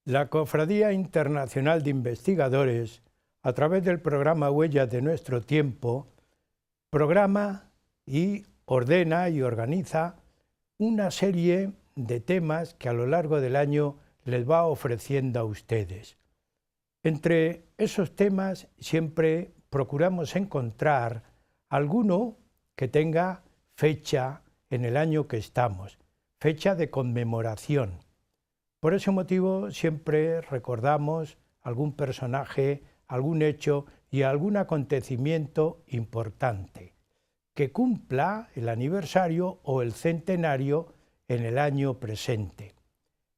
La Cofradía Internacional de Investigadores, a través del programa Huellas de Nuestro Tiempo, programa y ordena y organiza una serie de temas que a lo largo del año les va ofreciendo a ustedes. Entre esos temas siempre procuramos encontrar alguno que tenga fecha en el año que estamos, fecha de conmemoración. Por ese motivo siempre recordamos algún personaje, algún hecho y algún acontecimiento importante que cumpla el aniversario o el centenario en el año presente.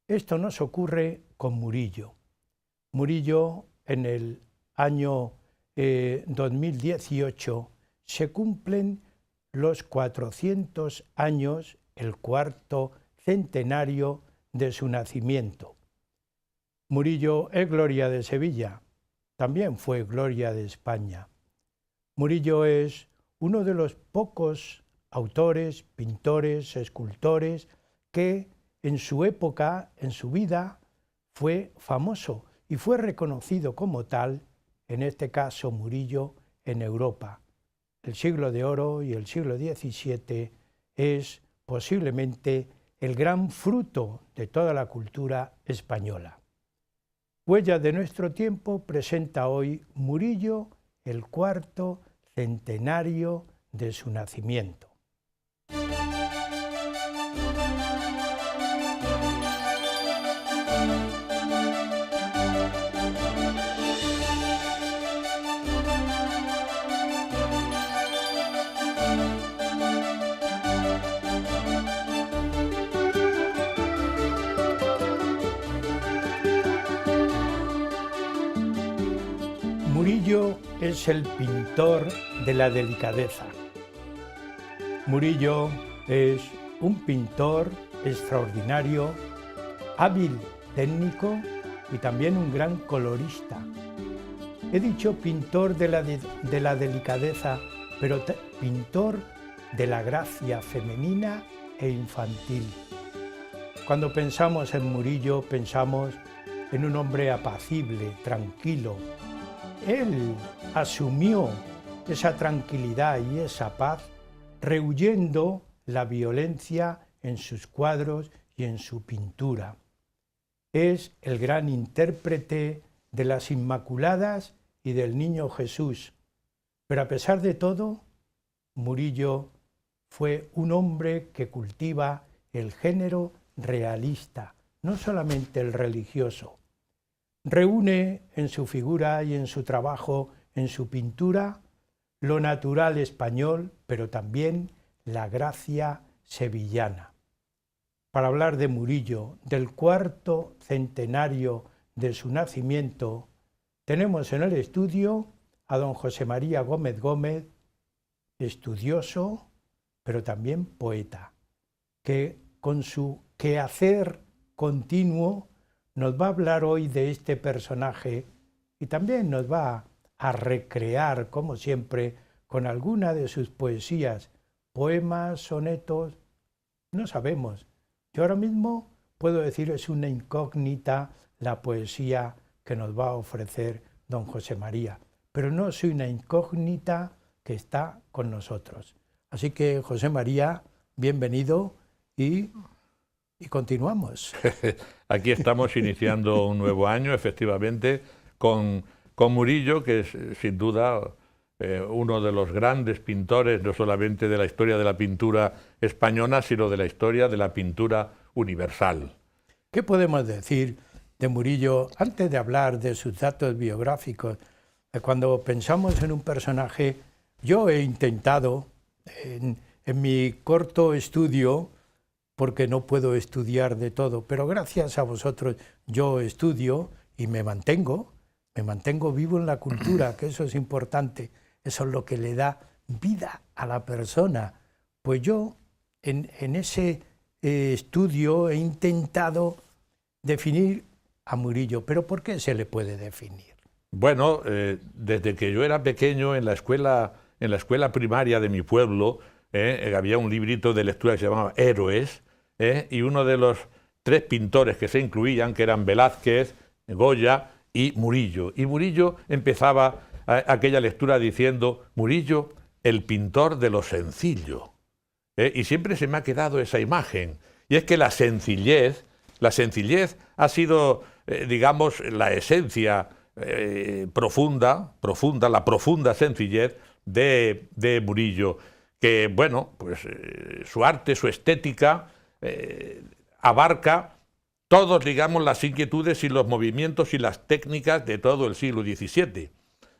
Esto nos ocurre con Murillo. Murillo en el año 2018 se cumplen los 400 años, el cuarto centenario de su nacimiento. Murillo es gloria de Sevilla, también fue gloria de España. Murillo es uno de los pocos autores, pintores, escultores que en su época, en su vida, fue famoso y fue reconocido como tal, en este caso Murillo, en Europa. El siglo de oro y el siglo XVII es posiblemente el gran fruto de toda la cultura española. Huellas de Nuestro Tiempo presenta hoy Murillo, el cuarto centenario de su nacimiento. Murillo es el pintor de la delicadeza. Murillo es un pintor extraordinario, hábil técnico y también un gran colorista. He dicho pintor de la delicadeza, pero pintor de la gracia femenina e infantil. Cuando pensamos en Murillo, pensamos en un hombre apacible, tranquilo. Él asumió esa tranquilidad y esa paz rehuyendo la violencia en sus cuadros y en su pintura. Es el gran intérprete de las Inmaculadas y del Niño Jesús. Pero a pesar de todo, Murillo fue un hombre que cultiva el género realista, no solamente el religioso. Reúne en su figura y en su trabajo, en su pintura, lo natural español, pero también la gracia sevillana. Para hablar de Murillo, del cuarto centenario de su nacimiento, tenemos en el estudio a don José María Gómez Gómez, estudioso, pero también poeta, que con su quehacer continuo nos va a hablar hoy de este personaje y también nos va a recrear, como siempre, con alguna de sus poesías, poemas, sonetos, no sabemos. Yo ahora mismo puedo decir es una incógnita la poesía que nos va a ofrecer don José María, pero no es una incógnita que está con nosotros. Así que, José María, bienvenido y continuamos. Aquí estamos iniciando un nuevo año, efectivamente, con Murillo, que es sin duda uno de los grandes pintores, no solamente de la historia de la pintura española, sino de la historia de la pintura universal. ¿Qué podemos decir de Murillo antes de hablar de sus datos biográficos? Cuando pensamos en un personaje, yo he intentado, en mi corto estudio, porque no puedo estudiar de todo, pero gracias a vosotros yo estudio y me mantengo vivo en la cultura, que eso es importante, eso es lo que le da vida a la persona. Pues yo en ese estudio he intentado definir a Murillo, pero ¿por qué se le puede definir? Bueno, desde que yo era pequeño en la escuela primaria de mi pueblo, había un librito de lectura que se llamaba Héroes, y uno de los tres pintores que se incluían, que eran Velázquez, Goya y Murillo. Y Murillo empezaba aquella lectura diciendo: Murillo, el pintor de lo sencillo. Y siempre se me ha quedado esa imagen. Y es que la sencillez ha sido, digamos, la esencia profunda, la profunda sencillez de Murillo, que, bueno, pues su arte, su estética, abarca todos, digamos, las inquietudes y los movimientos y las técnicas de todo el siglo XVII.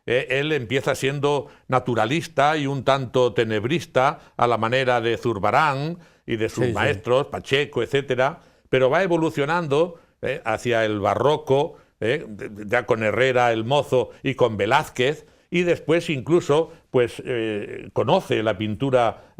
Él empieza siendo naturalista y un tanto tenebrista a la manera de Zurbarán y de sus maestros, Pacheco, etcétera, pero va evolucionando hacia el barroco, ya con Herrera el Mozo y con Velázquez, y después incluso pues conoce la pintura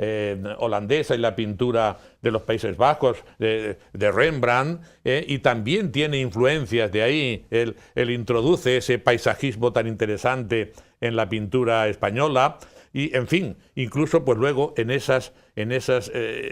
holandesa y la pintura de los Países Bajos, de Rembrandt, y también tiene influencias de ahí. Él introduce ese paisajismo tan interesante en la pintura española, y en fin, incluso pues luego en esas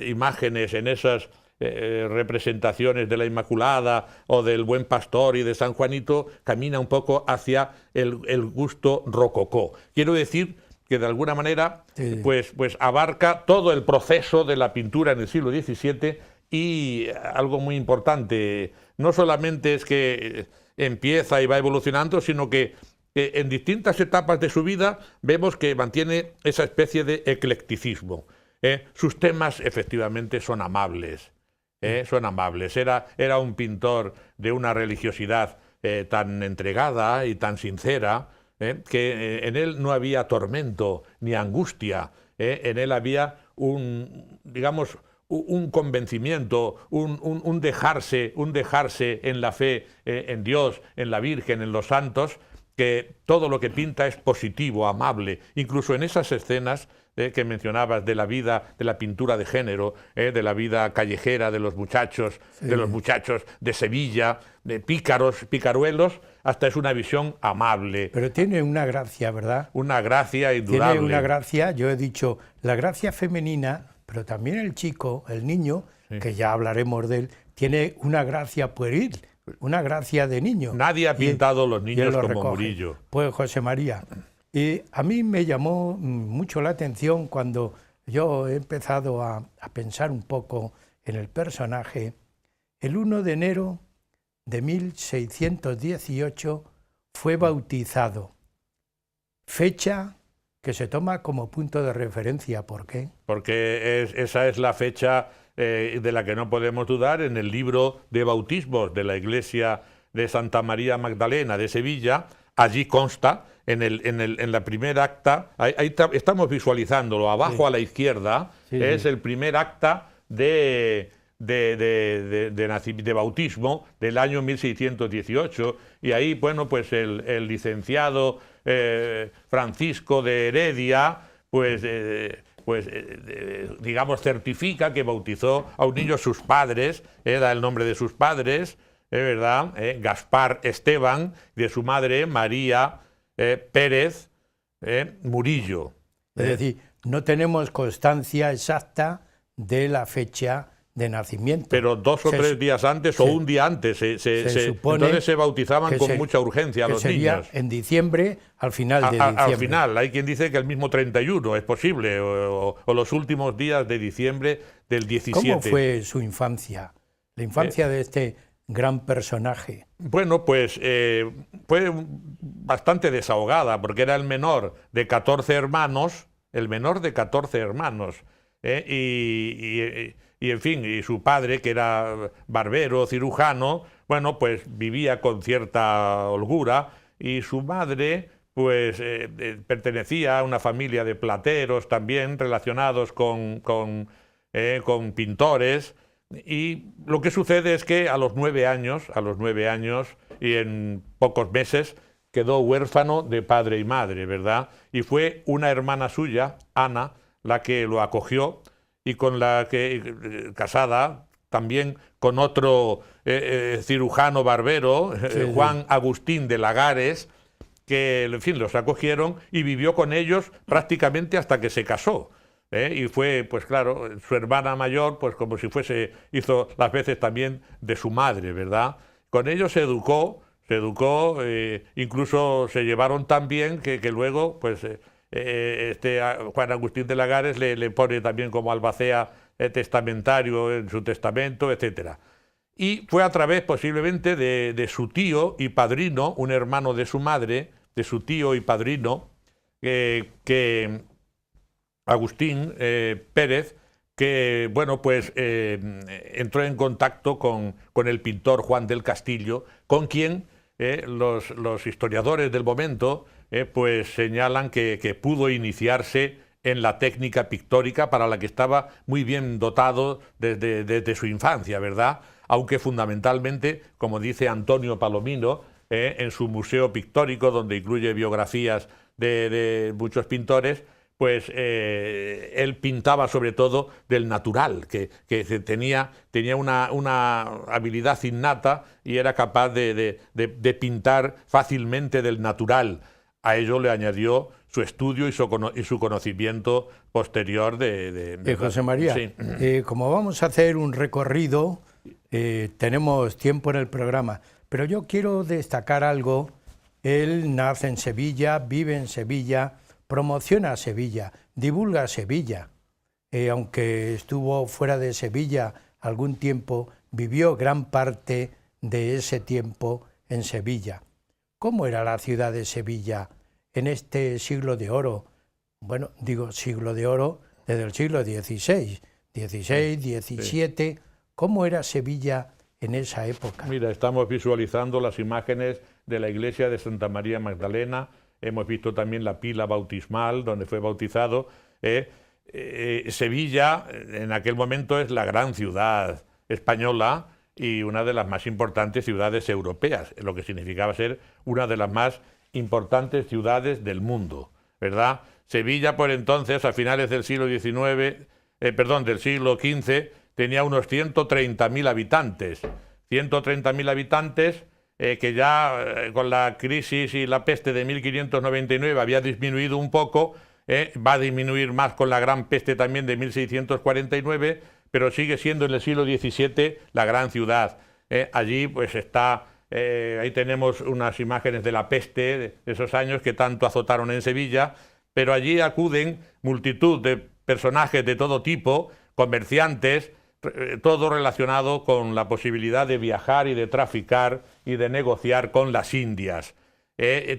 imágenes, en esas representaciones de la Inmaculada o del Buen Pastor y de San Juanito, camina un poco hacia el gusto rococó. Quiero decir que de alguna manera pues abarca todo el proceso de la pintura en el siglo XVII, y algo muy importante, no solamente es que empieza y va evolucionando, sino que en distintas etapas de su vida vemos que mantiene esa especie de eclecticismo. Sus temas efectivamente son amables. Era un pintor de una religiosidad tan entregada y tan sincera, que en él no había tormento ni angustia. En él había un convencimiento, un dejarse en la fe, en Dios, en la Virgen, en los santos, que todo lo que pinta es positivo, amable. Incluso en esas escenas que mencionabas de la vida, de la pintura de género, de la vida callejera de los muchachos, de Sevilla, de picaruelos, hasta es una visión amable. Pero tiene una gracia, ¿verdad? Una gracia indudable. Tiene una gracia, yo he dicho, la gracia femenina, pero también el chico, el niño, que ya hablaremos de él, tiene una gracia pueril, una gracia de niño. Nadie ha pintado los niños como Murillo. Pues José María. Y a mí me llamó mucho la atención cuando yo he empezado a pensar un poco en el personaje. El 1 de enero de 1618 fue bautizado, fecha que se toma como punto de referencia. ¿Por qué? Porque esa es la fecha de la que no podemos dudar en el libro de bautismos de la iglesia de Santa María Magdalena de Sevilla. Allí consta, en la primera acta, ahí estamos visualizándolo, abajo a la izquierda, es el primer acta de bautismo del año 1618, y ahí, bueno, pues el licenciado Francisco de Heredia, digamos, certifica que bautizó a un niño, sus padres, da el nombre de sus padres, ¿verdad? Gaspar Esteban, de su madre María Pérez Murillo. Es decir, no tenemos constancia exacta de la fecha de nacimiento. Pero 2 o 3 días antes o un día antes se supone, entonces se bautizaban con mucha urgencia a los niños. En diciembre, al final de diciembre. Al final, hay quien dice que el mismo 31 es posible, o los últimos días de diciembre del 17. ¿Cómo fue su infancia? La infancia de este gran personaje. Bueno, pues fue bastante desahogada, porque era el menor de 14 hermanos, y en fin, y su padre, que era barbero, cirujano, bueno, pues vivía con cierta holgura, y su madre pues pertenecía a una familia de plateros también, relacionados con pintores. Y lo que sucede es que a los 9 años y en pocos meses, quedó huérfano de padre y madre, ¿verdad? Y fue una hermana suya, Ana, la que lo acogió, y con la que, casada también con otro cirujano barbero, Juan Agustín de Lagares, que, en fin, los acogieron y vivió con ellos prácticamente hasta que se casó. Y fue, pues claro, su hermana mayor, pues como si fuese, hizo las veces también de su madre, ¿verdad? Con ellos se educó, incluso se llevaron tan bien que luego, pues, Juan Agustín de Lagares le pone también como albacea testamentario en su testamento, etcétera. Y fue a través posiblemente de su tío y padrino, un hermano de su madre, de su tío y padrino, que Agustín Pérez, que bueno, pues entró en contacto con el pintor Juan del Castillo, con quien los historiadores del momento pues señalan que pudo iniciarse en la técnica pictórica para la que estaba muy bien dotado desde su infancia, ¿verdad? Aunque fundamentalmente, como dice Antonio Palomino, en su museo pictórico, donde incluye biografías de muchos pintores, pues él pintaba sobre todo del natural, que tenía una habilidad innata y era capaz de pintar fácilmente del natural. A ello le añadió su estudio y su conocimiento posterior de José María, sí. Como vamos a hacer un recorrido, tenemos tiempo en el programa, pero yo quiero destacar algo. Él nace en Sevilla, vive en Sevilla, promociona Sevilla, divulga Sevilla. Aunque estuvo fuera de Sevilla algún tiempo, vivió gran parte de ese tiempo en Sevilla. ¿Cómo era la ciudad de Sevilla en este siglo de oro? Bueno, digo siglo de oro desde el siglo XVI, XVII. ¿Cómo era Sevilla en esa época? Mira, estamos visualizando las imágenes de la iglesia de Santa María Magdalena. Hemos visto también la pila bautismal donde fue bautizado. Sevilla en aquel momento es la gran ciudad española y una de las más importantes ciudades europeas, lo que significaba ser una de las más importantes ciudades del mundo, ¿verdad? Sevilla por entonces, a finales del siglo XIX, del siglo XV, tenía unos 130.000 habitantes. 130.000 habitantes que ya con la crisis y la peste de 1599 había disminuido un poco, va a disminuir más con la gran peste también de 1649, pero sigue siendo en el siglo XVII la gran ciudad. Allí pues está, ahí tenemos unas imágenes de la peste de esos años que tanto azotaron en Sevilla, pero allí acuden multitud de personajes de todo tipo, comerciantes, todo relacionado con la posibilidad de viajar y de traficar y de negociar con las Indias.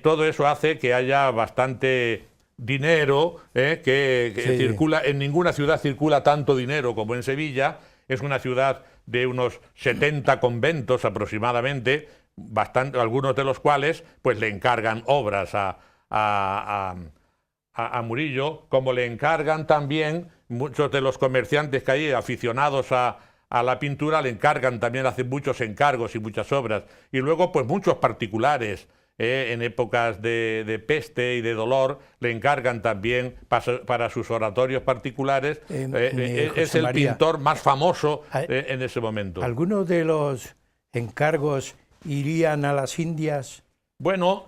Todo eso hace que haya bastante dinero que sí. Circula. En ninguna ciudad circula tanto dinero como en Sevilla. Es una ciudad de unos 70 conventos aproximadamente, algunos de los cuales pues le encargan obras a Murillo, como le encargan también muchos de los comerciantes que hay aficionados a la pintura, le encargan también, hacen muchos encargos y muchas obras. Y luego pues muchos particulares en épocas de peste y de dolor le encargan también para sus oratorios particulares. Es el pintor más famoso en ese momento. ¿Algunos de los encargos irían a las Indias? Bueno,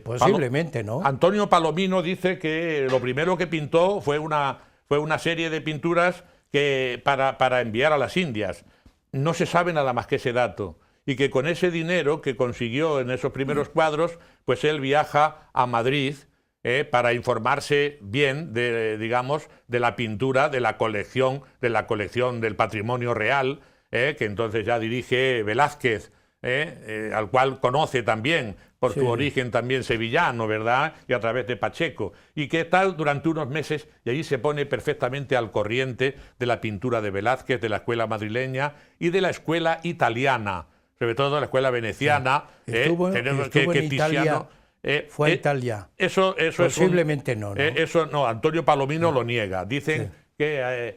posiblemente, ¿no? Antonio Palomino dice que lo primero que pintó fue una serie de pinturas para enviar a las Indias. No se sabe nada más que ese dato. Y que con ese dinero que consiguió en esos primeros cuadros, pues él viaja a Madrid para informarse bien digamos, de la pintura, de la colección del patrimonio real, que entonces ya dirige Velázquez, al cual conoce también por su origen también sevillano, ¿verdad? Y a través de Pacheco, y que está durante unos meses y allí se pone perfectamente al corriente de la pintura de Velázquez, de la escuela madrileña y de la escuela italiana, sobre todo la escuela veneciana. Estuvo en Italia. Fue a Italia. Eso posiblemente no. Eso no, Antonio Palomino lo niega. Dicen que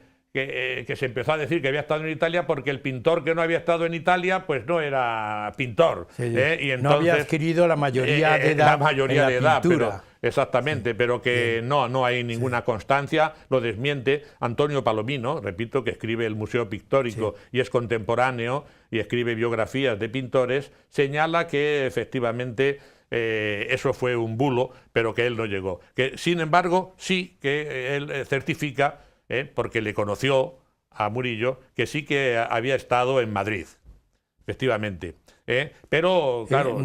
se empezó a decir que había estado en Italia porque el pintor que no había estado en Italia pues no era pintor. Y entonces, no había adquirido la mayoría de edad. La mayoría de edad, pintura. Exactamente, pero que no hay ninguna constancia, lo desmiente Antonio Palomino, repito, que escribe el Museo Pictórico y es contemporáneo y escribe biografías de pintores, señala que efectivamente eso fue un bulo, pero que él no llegó. Que, sin embargo, sí que él certifica, porque le conoció a Murillo, que sí que había estado en Madrid, efectivamente. Pero, claro...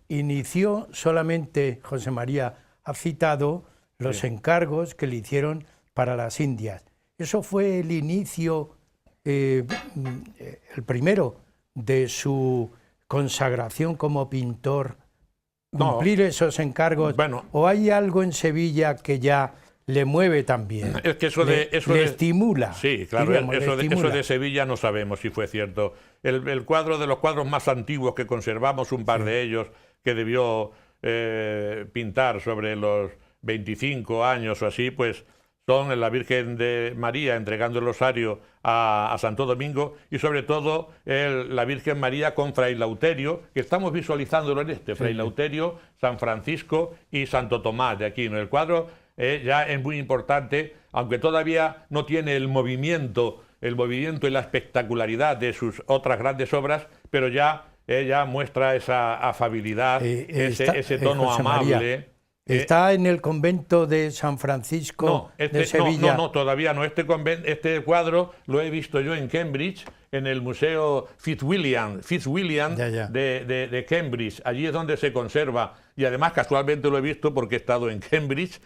inició solamente, José María ha citado los encargos que le hicieron para las Indias. Eso fue el inicio, el primero, de su consagración como pintor, cumplir esos encargos. Bueno, ¿O hay algo en Sevilla que ya le mueve también? Es que eso le estimula. Sí, claro, diríamos, eso de Sevilla no sabemos si fue cierto. El cuadro de los cuadros más antiguos que conservamos, un par de ellos, que debió pintar sobre los 25 años o así, pues son la Virgen de María entregando el rosario a Santo Domingo, y sobre todo la Virgen María con Fray Lauterio, que estamos visualizándolo en Fray Lauterio, San Francisco y Santo Tomás de Aquino. El cuadro ya es muy importante, aunque todavía no tiene el movimiento y la espectacularidad de sus otras grandes obras, pero ya muestra esa afabilidad, ese tono amable. María, ¿está en el convento de San Francisco de Sevilla? No, todavía no. Este cuadro lo he visto yo en Cambridge, en el Museo Fitzwilliam de Cambridge. Allí es donde se conserva. Y además casualmente lo he visto porque he estado en Cambridge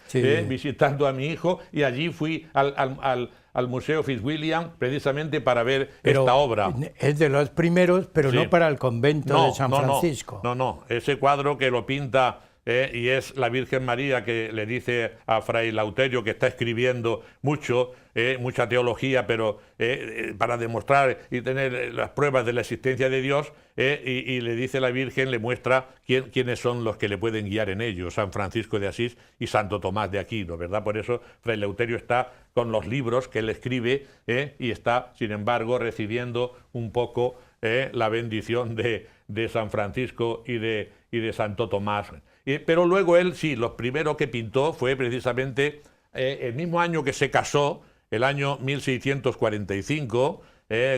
visitando a mi hijo, y allí fui al Museo Fitzwilliam precisamente para ver esta obra. Es de los primeros, pero no para el convento de San Francisco. No. Ese cuadro que lo pinta... y es la Virgen María que le dice a Fray Lauterio, que está escribiendo mucha teología, pero para demostrar y tener las pruebas de la existencia de Dios, y le dice la Virgen, le muestra quiénes son los que le pueden guiar en ello: San Francisco de Asís y Santo Tomás de Aquino, ¿verdad? Por eso Fray Lauterio está con los libros que él escribe, y está, sin embargo, recibiendo un poco la bendición de San Francisco y de Santo Tomás. Pero luego él, sí, lo primero que pintó fue precisamente el mismo año que se casó, el año 1645,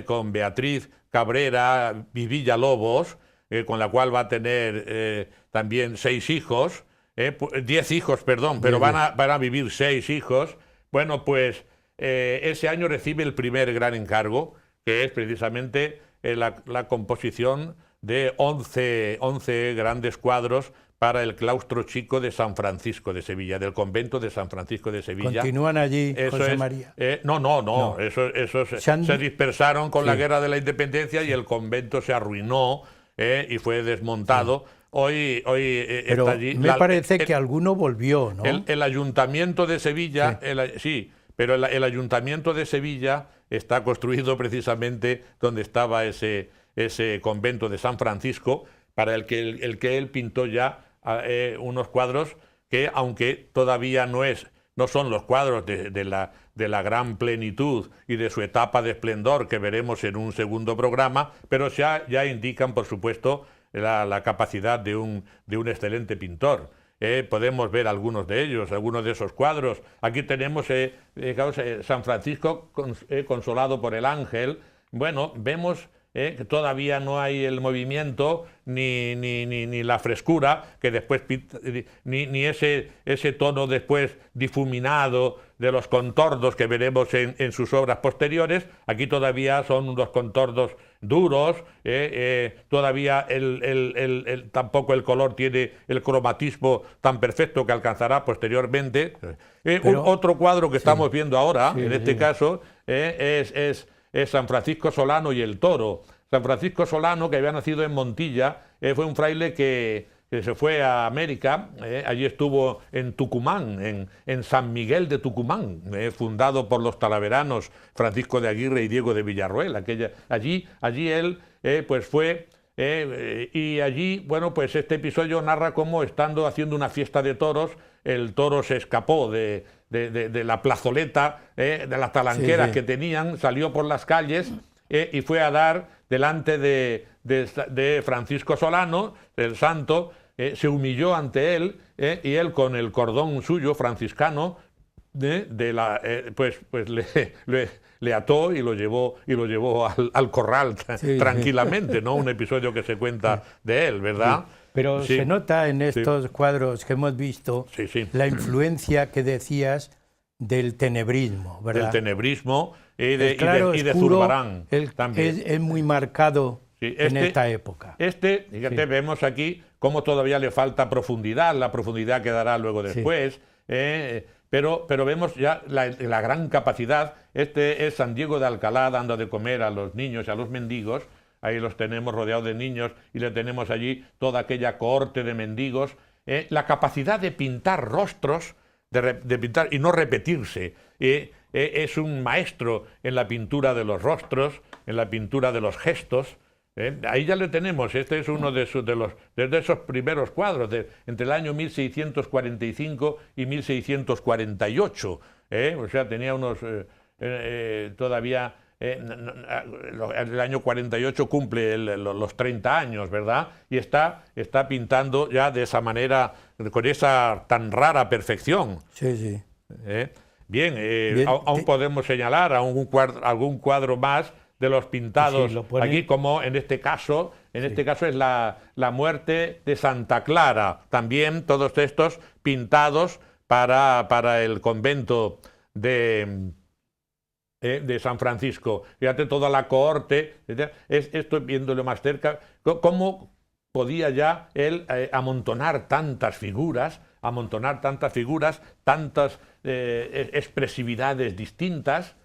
con Beatriz Cabrera y Villalobos, con la cual va a tener también 10 hijos, pero van a vivir 6 hijos. Bueno, pues ese año recibe el primer gran encargo, que es precisamente la composición de 11 grandes cuadros para el claustro chico de San Francisco de Sevilla, del convento de San Francisco de Sevilla. ¿Continúan allí, José María? No. Esos se dispersaron con la Guerra de la Independencia, y el convento se arruinó y fue desmontado. Hoy pero está allí. Me parece que alguno volvió, ¿no? El Ayuntamiento de Sevilla, pero el Ayuntamiento de Sevilla está construido precisamente donde estaba ese convento de San Francisco, para el que él pintó ya unos cuadros que, aunque todavía no son los cuadros de la gran plenitud y de su etapa de esplendor que veremos en un segundo programa, pero ya indican, por supuesto, la capacidad de un excelente pintor. Podemos ver algunos de ellos, algunos de esos cuadros. Aquí tenemos San Francisco consolado por el ángel. Bueno, vemos que todavía no hay el movimiento ni la frescura que después ni ese tono después difuminado de los contornos que veremos en sus obras posteriores. Aquí todavía son unos contornos duros, todavía tampoco el color tiene el cromatismo tan perfecto que alcanzará posteriormente. Otro cuadro que estamos viendo ahora, en este caso, es San Francisco Solano y el Toro. San Francisco Solano, que había nacido en Montilla, fue un fraile que se fue a América. Allí estuvo en Tucumán, en San Miguel de Tucumán, fundado por los talaveranos Francisco de Aguirre y Diego de Villarroel. Allí él pues fue, y allí, bueno, pues este episodio narra cómo, estando haciendo una fiesta de toros, el toro se escapó de la plazoleta, de las talanqueras que tenían, salió por las calles y fue a dar delante de Francisco Solano, el santo, se humilló ante él, y él, con el cordón suyo franciscano, pues le le ató y lo llevó al corral tranquilamente, ¿no? Un episodio que se cuenta de él, ¿verdad? Sí. Pero se nota en estos cuadros que hemos visto la influencia que decías del tenebrismo, ¿verdad? Del tenebrismo y de Zurbarán también. Es muy marcado en esta época. Fíjate, vemos aquí cómo todavía le falta profundidad, la profundidad que dará luego después, pero vemos ya la gran capacidad. Este es San Diego de Alcalá dando de comer a los niños y a los mendigos. Ahí los tenemos rodeados de niños y le tenemos allí toda aquella cohorte de mendigos. La capacidad de pintar rostros, de pintar y no repetirse. Es un maestro en la pintura de los rostros, en la pintura de los gestos. Ahí ya le tenemos. Este es uno de esos primeros cuadros, entre el año 1645 y 1648. O sea, tenía unos todavía... el año 48 cumple los 30 años, ¿verdad? Y está pintando ya de esa manera, con esa tan rara perfección. Sí. Bien, aún podemos señalar algún cuadro más de los pintados aquí, como en este caso es la muerte de Santa Clara. También todos estos pintados para el convento de San Francisco. Fíjate toda la cohorte, estoy viéndolo más cerca, cómo podía ya él amontonar tantas figuras, tantas expresividades distintas,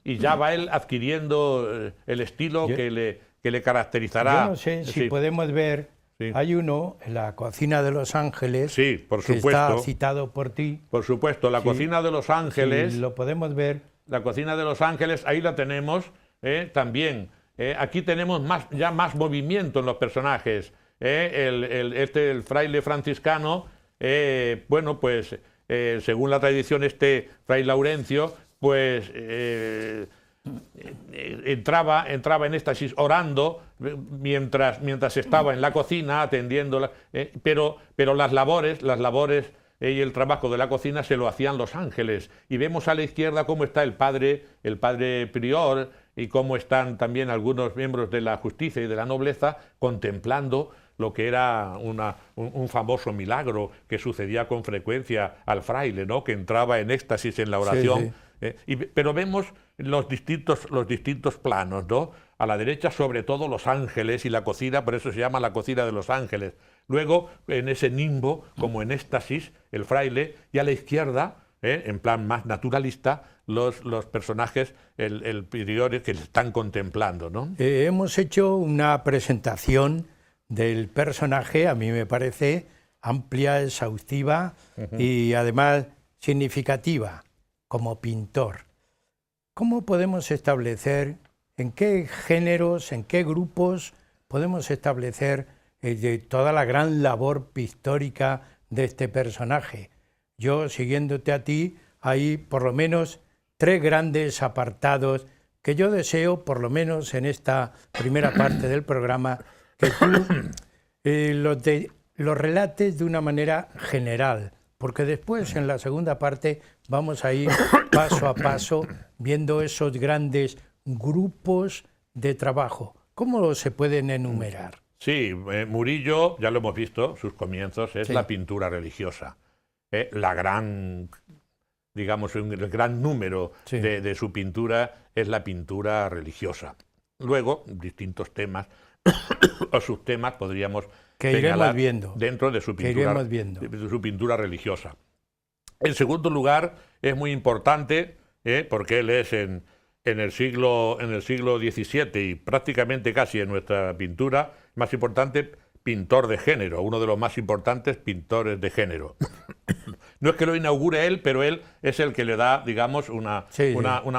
y ya va él adquiriendo el estilo que le caracterizará. Yo no sé si podemos ver, hay uno en la Cocina de los Ángeles, por supuesto, que está citado por ti. Por supuesto, la Cocina de los Ángeles. Lo podemos ver. La Cocina de los Ángeles, ahí la tenemos también. Aquí tenemos ya más movimiento en los personajes. El fraile franciscano, según la tradición, fray Laurencio, pues entraba en éxtasis orando mientras estaba en la cocina atendiendo, pero las labores y el trabajo de la cocina se lo hacían los ángeles. Y vemos a la izquierda cómo está el padre prior, y cómo están también algunos miembros de la justicia y de la nobleza contemplando lo que era un famoso milagro que sucedía con frecuencia al fraile, ¿no? Que entraba en éxtasis en la oración. Pero vemos los distintos planos, ¿no? A la derecha, sobre todo, los ángeles y la cocina, por eso se llama la Cocina de los Ángeles. Luego, en ese nimbo, como en éxtasis, el fraile, y a la izquierda, en plan más naturalista, los personajes, el prior que le están contemplando, ¿no? Hemos hecho una presentación del personaje, a mí me parece amplia, exhaustiva y además significativa como pintor. ¿Cómo podemos establecer, en qué géneros, en qué grupos podemos establecer de toda la gran labor pictórica de este personaje? Yo, siguiéndote a ti, hay por lo menos 3 grandes apartados que yo deseo, por lo menos en esta primera parte del programa, que tú los relates de una manera general, porque después en la segunda parte vamos a ir paso a paso viendo esos grandes grupos de trabajo. ¿Cómo se pueden enumerar? Sí, Murillo, ya lo hemos visto, sus comienzos es la pintura religiosa. El gran número de su pintura es la pintura religiosa. Luego, distintos temas o subtemas podríamos señalar dentro de su pintura religiosa. En segundo lugar, es muy importante, porque él es en el siglo XVII y prácticamente casi en nuestra pintura más importante, pintor de género, uno de los más importantes pintores de género. No es que lo inaugure él, pero él es el que le da, digamos, una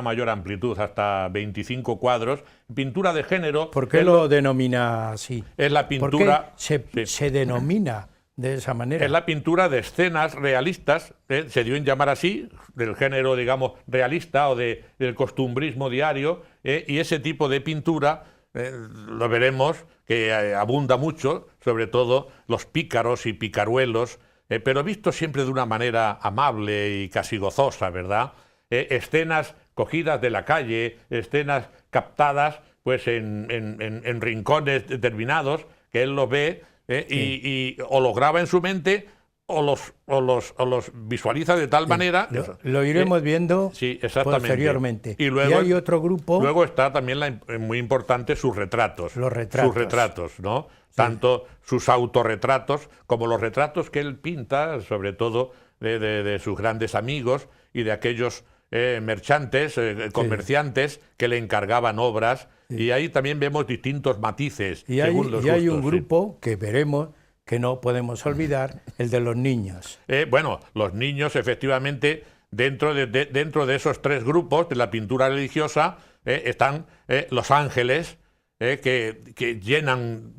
mayor amplitud, hasta 25 cuadros. Pintura de género... ¿Por qué lo denomina así? Es la pintura... ¿Por qué se denomina de esa manera? Es la pintura de escenas realistas, se dio en llamar así, del género, digamos, realista o del costumbrismo diario, y ese tipo de pintura... lo veremos que abunda mucho, sobre todo los pícaros y picaruelos, pero visto siempre de una manera amable y casi gozosa, ¿verdad? escenas cogidas de la calle, escenas captadas pues en rincones determinados, que él los ve y o los graba en su mente o los visualiza de tal manera. Lo iremos viendo sí, exactamente. Posteriormente. Y luego hay otro grupo. Luego está también muy importante sus retratos. Los retratos. Sus retratos, ¿no? Sí. Tanto sus autorretratos como los retratos que él pinta, sobre todo de sus grandes amigos y de aquellos mercantes, comerciantes que le encargaban obras. Sí. Y ahí también vemos distintos matices. Y hay un grupo que veremos, que no podemos olvidar, el de los niños. Bueno, los niños, efectivamente, dentro de esos tres grupos de la pintura religiosa están los ángeles, que llenan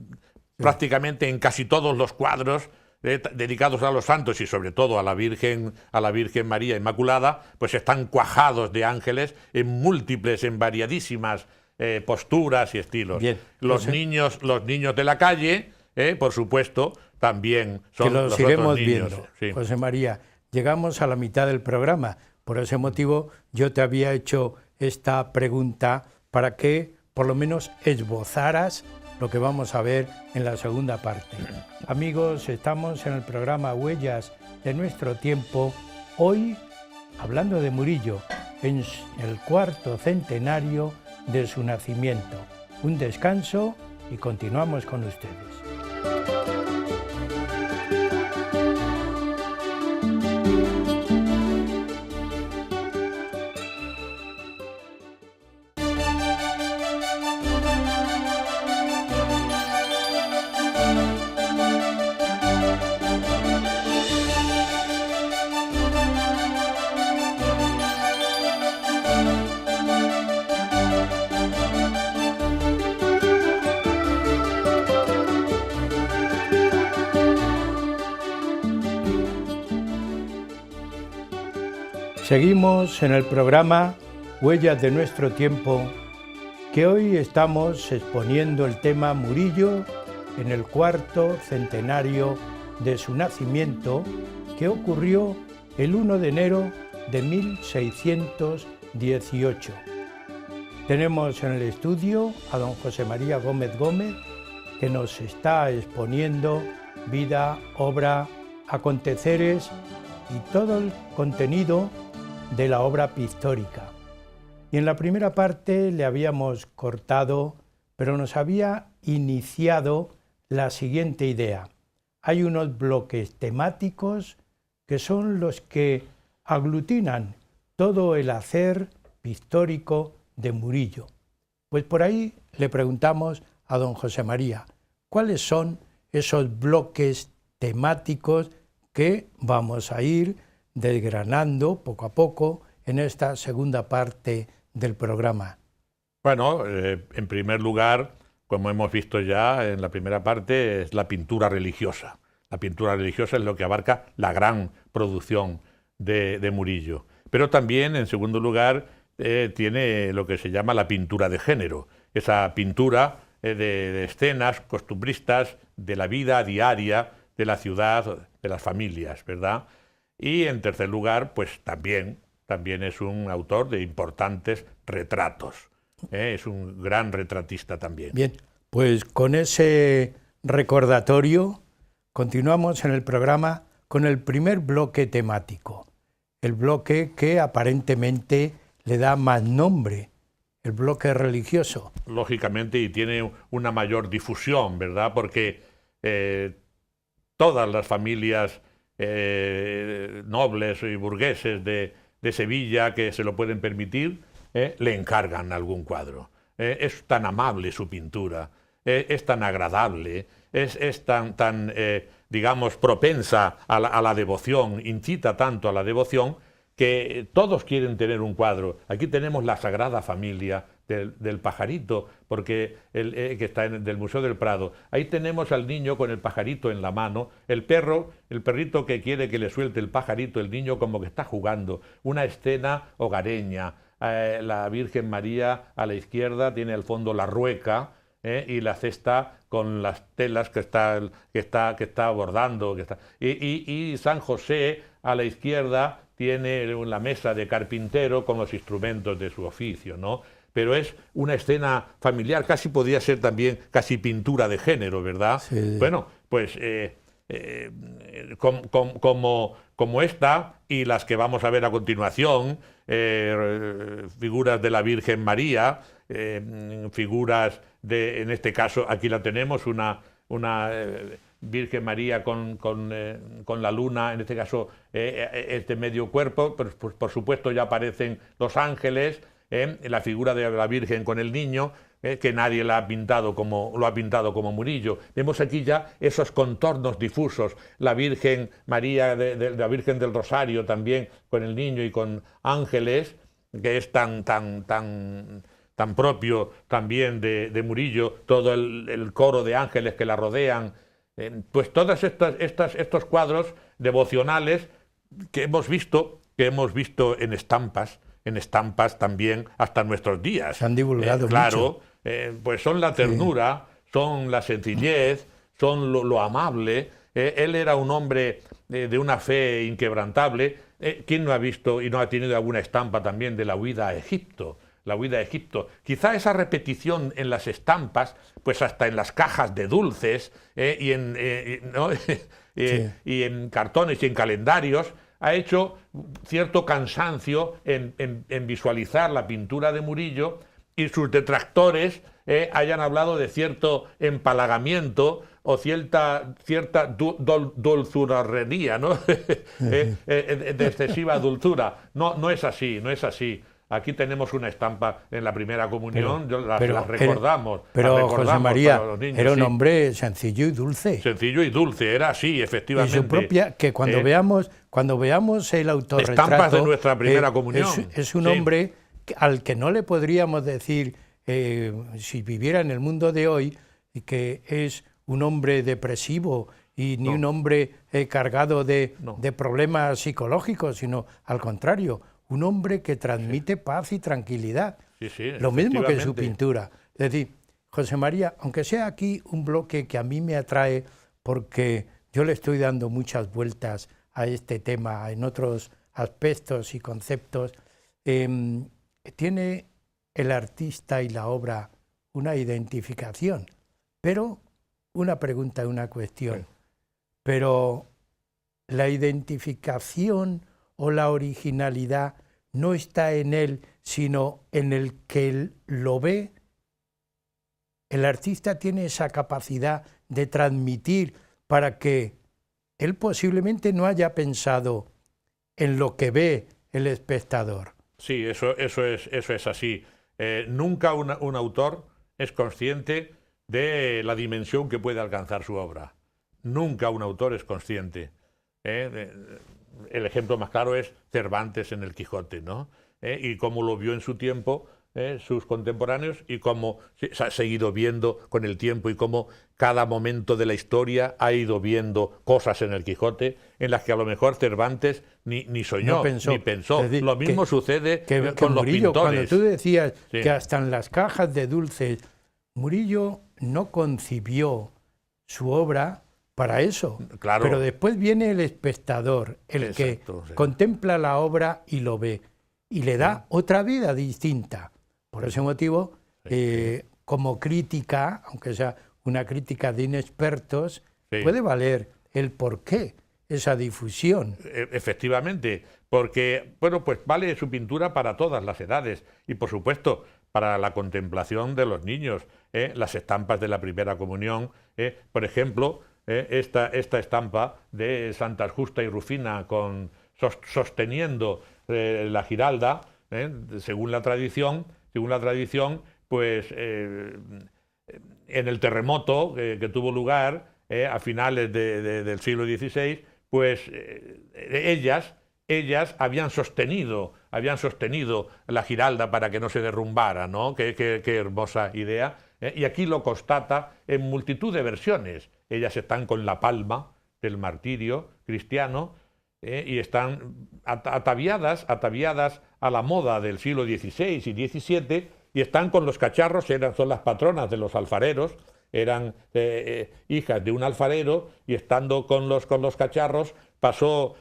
prácticamente en casi todos los cuadros dedicados a los santos y sobre todo a la Virgen María Inmaculada, pues están cuajados de ángeles en variadísimas posturas y estilos. Bien, los niños de la calle, por supuesto, también son que los iremos viendo. Sí. José María, llegamos a la mitad del programa. Por ese motivo yo te había hecho esta pregunta para que por lo menos esbozaras lo que vamos a ver en la segunda parte. Amigos, estamos en el programa Huellas de nuestro tiempo, hoy hablando de Murillo, en el 4º centenario de su nacimiento. Un descanso y continuamos con ustedes. Seguimos en el programa Huellas de nuestro tiempo, que hoy estamos exponiendo el tema Murillo en el 4º centenario de su nacimiento, que ocurrió el 1 de enero de 1618. Tenemos en el estudio a don José María Gómez Gómez, que nos está exponiendo vida, obra, aconteceres y todo el contenido de la obra pictórica. Y en la primera parte le habíamos cortado, pero nos había iniciado la siguiente idea. Hay unos bloques temáticos que son los que aglutinan todo el hacer pictórico de Murillo. Pues por ahí le preguntamos a don José María, ¿cuáles son esos bloques temáticos que vamos a ir desgranando poco a poco en esta segunda parte del programa? Bueno, en primer lugar, como hemos visto ya en la primera parte, es la pintura religiosa. La pintura religiosa es lo que abarca la gran producción de Murillo. Pero también, en segundo lugar, tiene lo que se llama la pintura de género, esa pintura de escenas costumbristas de la vida diaria de la ciudad, de las familias, ¿verdad? Y en tercer lugar, pues también es un autor de importantes retratos. Es un gran retratista también. Bien, pues con ese recordatorio continuamos en el programa con el primer bloque temático, el bloque que aparentemente le da más nombre, el bloque religioso. Lógicamente, y tiene una mayor difusión, ¿verdad? Porque todas las familias nobles y burgueses de Sevilla que se lo pueden permitir, le encargan algún cuadro. Es tan amable su pintura, es tan agradable, es tan digamos, propensa a la devoción, incita tanto a la devoción, que todos quieren tener un cuadro. Aquí tenemos la Sagrada Familia del pajarito, porque que está del Museo del Prado. Ahí tenemos al niño con el pajarito en la mano, el perrito que quiere que le suelte el pajarito, el niño como que está jugando, una escena hogareña. La Virgen María a la izquierda tiene al fondo la rueca, y la cesta con las telas que está bordando, y San José a la izquierda tiene la mesa de carpintero con los instrumentos de su oficio, ¿no? Pero es una escena familiar, casi podría ser también casi pintura de género, ¿verdad? Sí. Bueno, pues como esta y las que vamos a ver a continuación, figuras de la Virgen María, figuras de, en este caso, aquí la tenemos, una Virgen María con la luna, en este caso este medio cuerpo, pero por supuesto ya aparecen los ángeles, la figura de la Virgen con el niño, que nadie la ha pintado lo ha pintado como Murillo. Vemos aquí ya esos contornos difusos, la Virgen María, la Virgen del Rosario también con el niño y con ángeles, que es tan propio también de Murillo, todo el coro de ángeles que la rodean, pues todos estos cuadros devocionales que hemos visto en estampas también hasta nuestros días. Se han divulgado claro, mucho. Pues son la ternura, son la sencillez, son lo amable. Él era un hombre de una fe inquebrantable. ¿Quién no ha visto y no ha tenido alguna estampa también de la huida a Egipto? La huida a Egipto. Quizá esa repetición en las estampas, pues hasta en las cajas de dulces ¿no? Y en cartones y en calendarios, ha hecho cierto cansancio en visualizar la pintura de Murillo, y sus detractores hayan hablado de cierto empalagamiento o cierta dulzurarrería, ¿no? De excesiva dulzura. No es así, no es así. Aquí tenemos una estampa en la primera comunión, las recordamos. Pero José María para los niños, era un sí. hombre sencillo y dulce. Sencillo y dulce, era así, efectivamente. Y su propia, que cuando veamos el autorretrato... Estampas de nuestra primera comunión. Es un hombre al que no le podríamos decir, si viviera en el mundo de hoy, que es un hombre depresivo y ni un hombre cargado de problemas psicológicos, sino al contrario, un hombre que transmite paz y tranquilidad. Lo mismo que en su pintura. Es decir, José María, aunque sea aquí un bloque que a mí me atrae porque yo le estoy dando muchas vueltas a este tema en otros aspectos y conceptos, tiene el artista y la obra una identificación, pero una pregunta, una cuestión. Pero la identificación o la originalidad no está en él, sino en el que él lo ve. El artista tiene esa capacidad de transmitir para que él posiblemente no haya pensado en lo que ve el espectador. Sí, eso es así. Nunca un autor es consciente de la dimensión que puede alcanzar su obra. Nunca un autor es consciente. El ejemplo más claro es Cervantes en el Quijote, ¿no? Y cómo lo vio en su tiempo sus contemporáneos y cómo se ha seguido viendo con el tiempo y cómo cada momento de la historia ha ido viendo cosas en el Quijote en las que a lo mejor Cervantes ni soñó, ni pensó. Decir, lo mismo sucede con los Murillo, pintores. Cuando tú decías que hasta en las cajas de dulces, Murillo no concibió su obra para eso. Claro. Pero después viene el espectador, el que contempla la obra y lo ve, y le da otra vida distinta. Por ese motivo, como crítica, aunque sea una crítica de inexpertos, puede valer el porqué, esa difusión. Efectivamente, porque bueno, pues vale su pintura para todas las edades y por supuesto para la contemplación de los niños, las estampas de la primera comunión, por ejemplo, esta estampa de Santas Justa y Rufina sosteniendo la Giralda, según la tradición, pues en el terremoto que tuvo lugar a finales del siglo XVI, pues ellas habían sostenido la Giralda para que no se derrumbara, ¿no? Qué hermosa idea. Y aquí lo constata en multitud de versiones. Ellas están con la palma del martirio cristiano y están ataviadas a la moda del siglo XVI y XVII y están con los cacharros, son las patronas de los alfareros, eran hijas de un alfarero, y estando con los cacharros pasó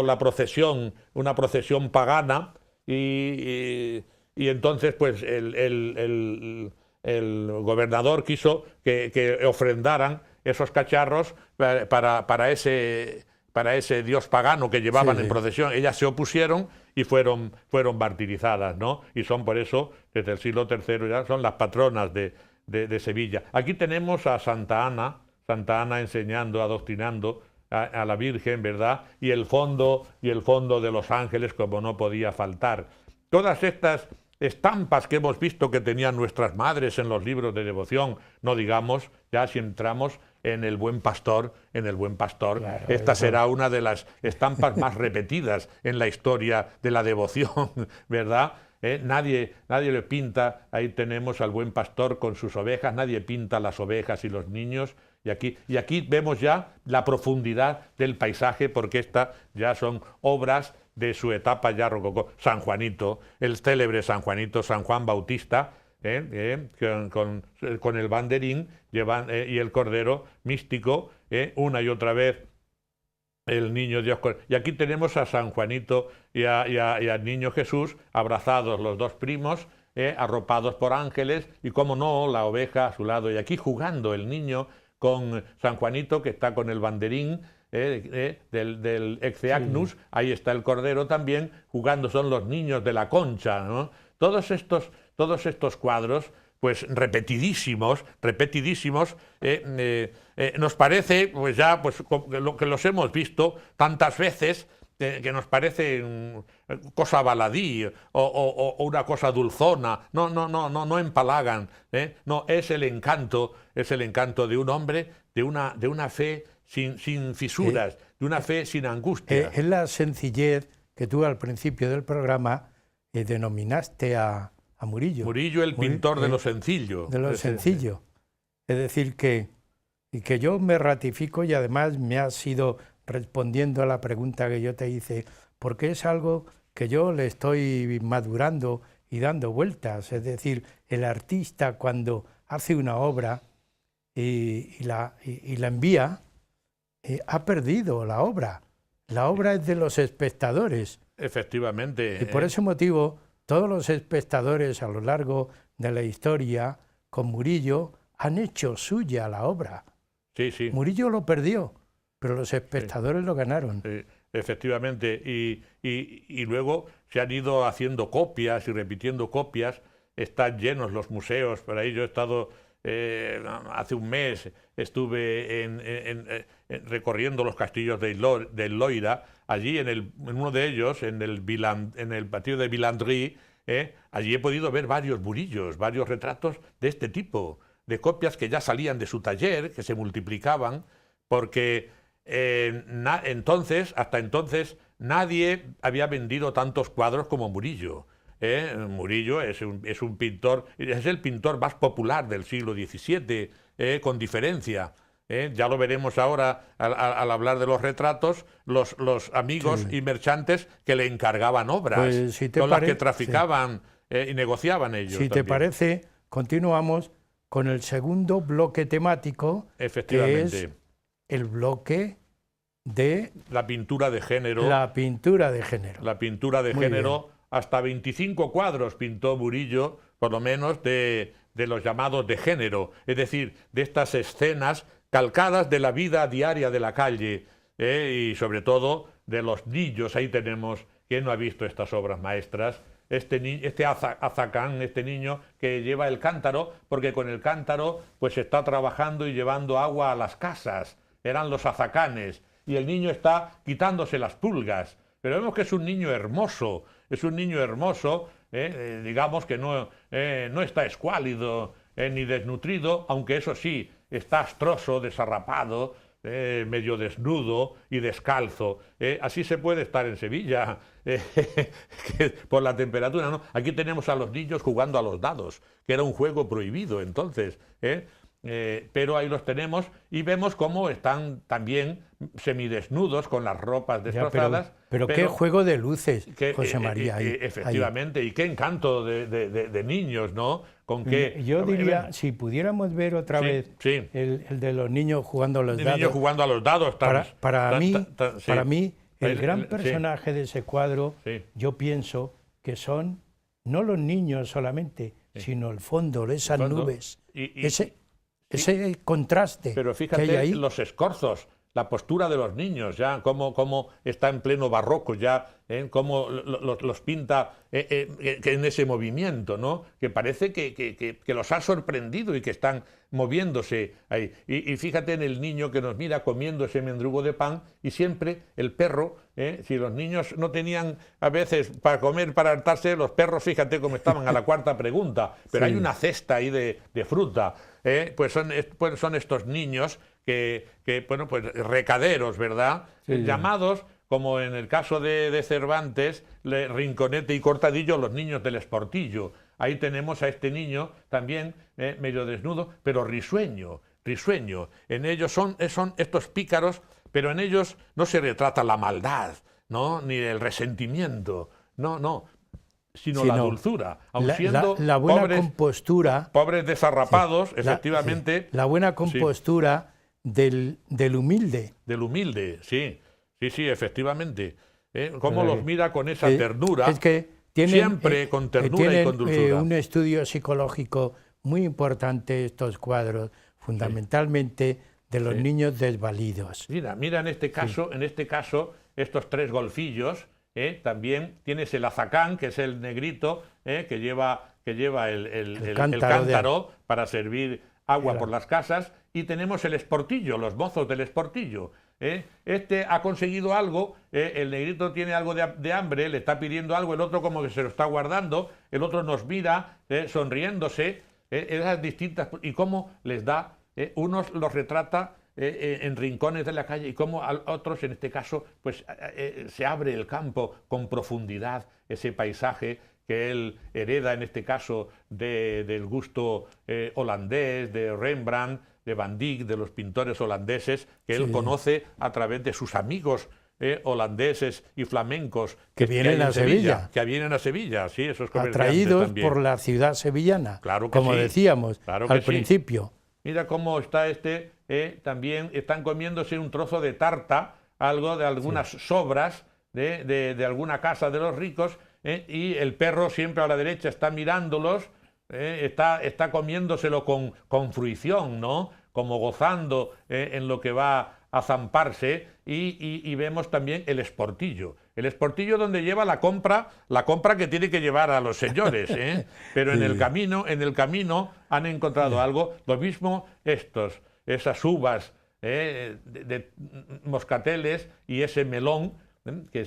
la procesión, una procesión pagana, y entonces pues el gobernador quiso que ofrendaran esos cacharros para ese dios pagano que llevaban en procesión. Ellas se opusieron y fueron martirizadas, ¿no? Y son por eso, desde el siglo III ya, son las patronas de Sevilla. Aquí tenemos a Santa Ana enseñando, adoctrinando a la Virgen, ¿verdad? Y el fondo de los ángeles, como no podía faltar. Todas estas estampas que hemos visto que tenían nuestras madres en los libros de devoción, no digamos, ya si entramos en el Buen Pastor, claro, esta será una de las estampas más repetidas en la historia de la devoción, ¿verdad? Nadie le pinta, ahí tenemos al Buen Pastor con sus ovejas, nadie pinta las ovejas y los niños, y aquí vemos ya la profundidad del paisaje, porque estas ya son obras de su etapa ya rococó. San Juanito, el célebre San Juanito, San Juan Bautista, con el banderín y el cordero místico, una y otra vez el niño Dios. Y aquí tenemos a San Juanito y al niño Jesús abrazados, los dos primos, arropados por ángeles, y cómo no, la oveja a su lado, y aquí jugando el niño con San Juanito, que está con el banderín del Exeagnus, ahí está el cordero también, jugando, son los niños de la Concha, ¿no? Todos estos cuadros, pues repetidísimos, nos parece, pues ya, pues que los hemos visto tantas veces, que nos parece cosa baladí o una cosa dulzona. No empalagan, no, es el encanto de un hombre, de una fe sin fisuras, de una fe sin angustia. Es la sencillez que tú al principio del programa denominaste a Murillo. Murillo, el pintor de lo sencillo. De lo sencillo. Es decir, que yo me ratifico, y además me has ido respondiendo a la pregunta que yo te hice, porque es algo que yo le estoy madurando y dando vueltas. Es decir, el artista, cuando hace una obra y la envía, ha perdido la obra. La obra es de los espectadores. Efectivamente. Y por ese motivo, todos los espectadores a lo largo de la historia, con Murillo, han hecho suya la obra. Sí, sí. Murillo lo perdió, pero los espectadores lo ganaron. Efectivamente. Y luego se han ido haciendo copias y repitiendo copias. Están llenos los museos. Por ahí yo he estado... hace un mes estuve recorriendo los castillos del Loira. Allí en uno de ellos, en el patio de Villandry, allí he podido ver varios Murillos, varios retratos de este tipo, de copias que ya salían de su taller, que se multiplicaban, porque hasta entonces nadie había vendido tantos cuadros como Murillo. Murillo es un pintor, es el pintor más popular del siglo XVII, con diferencia. Ya lo veremos ahora al hablar de los retratos, los amigos y mercantes que le encargaban obras, pues, si con las que traficaban y negociaban ellos. Si te parece, continuamos con el segundo bloque temático, efectivamente, que es el bloque de... la pintura de género. La pintura de género. La pintura de género. Hasta 25 cuadros pintó Murillo, por lo menos, de los llamados de género, es decir, de estas escenas calcadas de la vida diaria de la calle, y sobre todo de los niños. Ahí tenemos, ¿quién no ha visto estas obras maestras? Este azacán, este niño que lleva el cántaro, porque con el cántaro pues está trabajando y llevando agua a las casas, eran los azacanes, y el niño está quitándose las pulgas, pero vemos que es un niño hermoso, digamos que no está escuálido ni desnutrido, aunque eso sí, está astroso, desarrapado, medio desnudo y descalzo. Así se puede estar en Sevilla, por la temperatura, ¿no? Aquí tenemos a los niños jugando a los dados, que era un juego prohibido entonces. pero ahí los tenemos y vemos cómo están también semidesnudos con las ropas destrozadas. Pero qué juego de luces, José María. Efectivamente, y qué encanto de niños, ¿no? Con que, yo diría, si pudiéramos ver otra vez el de los niños jugando a los dados. Niños jugando a los dados. Para mí, el gran personaje de ese cuadro, yo pienso que son no los niños solamente, sino el fondo, esas nubes, ese contraste. Pero fíjate que hay ahí. Los escorzos, la postura de los niños, ya cómo está en pleno barroco, ya cómo los pinta en ese movimiento, ¿no? Que parece que los ha sorprendido y que están moviéndose ahí. Y fíjate en el niño que nos mira comiendo ese mendrugo de pan, y siempre el perro, si los niños no tenían a veces para comer, para hartarse, los perros, fíjate cómo estaban a la cuarta pregunta, pero hay una cesta ahí de fruta, pues son estos niños que bueno, pues recaderos, ¿verdad? Llamados, como en el caso de Cervantes, Rinconete y Cortadillo, los niños del Esportillo. Ahí tenemos a este niño también medio desnudo, pero risueño. En ellos son estos pícaros, pero en ellos no se retrata la maldad, ¿no? Ni el resentimiento, no. Sino la dulzura, aun siendo la buena compostura, pobres desarrapados, efectivamente. La buena compostura del humilde. Del humilde, sí, efectivamente. Cómo los mira con esa ternura, es que tienen, siempre con ternura y con dulzura. Un estudio psicológico muy importante estos cuadros, fundamentalmente de los niños desvalidos. Mira en este caso, estos tres golfillos. También tienes el azacán, que es el negrito que lleva el cántaro para servir agua por las casas, y tenemos el esportillo, los mozos del esportillo. Este ha conseguido algo, el negrito tiene algo de hambre, le está pidiendo algo, el otro como que se lo está guardando, el otro nos mira sonriéndose, esas distintas, y cómo les da, unos los retrata en rincones de la calle, y como a otros, en este caso, pues se abre el campo con profundidad, ese paisaje que él hereda, en este caso, del gusto holandés, de Rembrandt, de Van Dyck, de los pintores holandeses, que él conoce a través de sus amigos holandeses y flamencos que vienen a Sevilla. Que vienen a Sevilla, sí, esos comerciantes atraídos también por la ciudad sevillana, claro que como decíamos al principio. Mira cómo está también están comiéndose un trozo de tarta, algo de algunas sobras de alguna casa de los ricos, y el perro siempre a la derecha está mirándolos, está comiéndoselo con fruición, ¿no? Como gozando en lo que va a zamparse, y vemos también el esportillo donde lleva la compra que tiene que llevar a los señores, pero en el camino han encontrado algo, lo mismo esas uvas de moscateles y ese melón del que